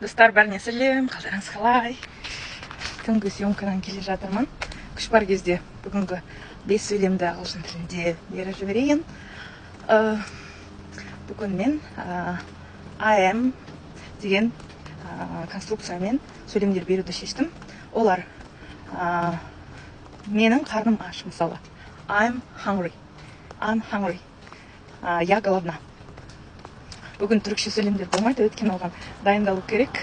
Достар, бәріне сәлем, қалдарыңыз қалай? Түнгі съемкадан келе жатырмын. Күш бар кезде бүгінгі 5 сөйлемді ағылшын тілінде беріп жіберейін. Бүгін мен I am деген конструкциямен сөйлемдер беруді шештім. Олар менің қарным аш, мысалы. I'm hungry. Я голодна. Бүгін түрікше сөйлемдер болмайды, өйткені оған дайындалу керек.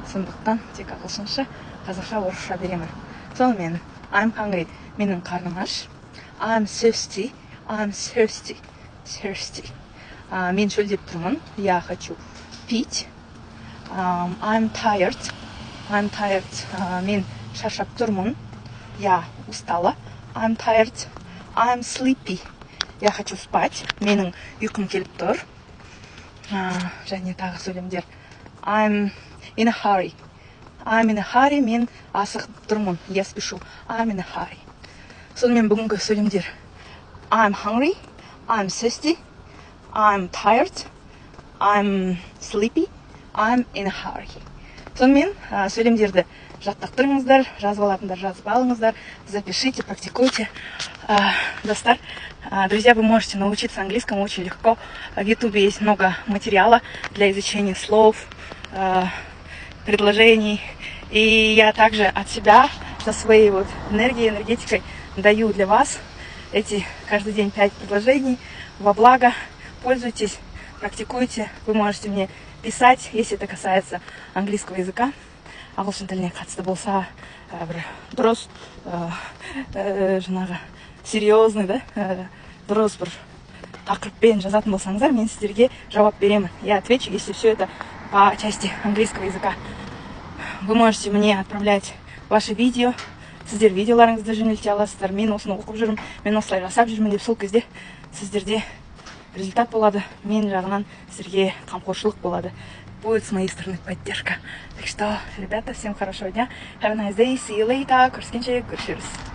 Сондықтан тек ағылшынша, қазақша, орысша беремін. Сонымен, I'm hungry. Менің қарным аш. I'm thirsty. Мен шөлдеп тұрмын. Я хочу пить. I'm tired. Мен шаршап тұрмын. Я устала. I'm tired. I'm sleepy. Я хочу спать. Менің ұйқым келіп тұр. Және тағы сөйлемдер. I'm in a hurry. Мен асығып тұрмын. Я спешу. I'm in a hurry. Сонымен бүгінгі сөйлемдер. I'm hungry. I'm thirsty. I'm tired. I'm sleepy. I'm in a hurry. Сонымен сөйлемдерді жаттықтырыңыздар, жазып алатындар жазып алыңыздар, запишите, практикуйте. Достар, друзья, вы можете научиться английскому очень легко. В YouTube есть много материала для изучения слов, предложений. И я также от себя, со своей энергетикой даю для вас эти каждый день 5 предложений во благо. Пользуйтесь, практикуйте. Вы можете мне писать, если это касается английского языка. Ағылшын тіліне қатысты болса, бір дұрыс, жаңағы серьезный, дұрыс бір тақырыппен жазатын болсаңыздар, мен сіздерге жауап беремін. Я отвечу, если все это по части английского языка. Вы можете мне отправлять ваши видео, сіздер видеоларыңызды жөнелте аласыздар. Мен осыны оқып жүрмін, мен осылай жасап жүрмін деп, сол кезде сіздерде результат болады, мен жағынан сіздерге қамқоршылық болады. Будет с моей стороны поддержка. Так что, ребята, всем хорошего дня. Have a nice day. See you later. Көріскенше, көрішеріз.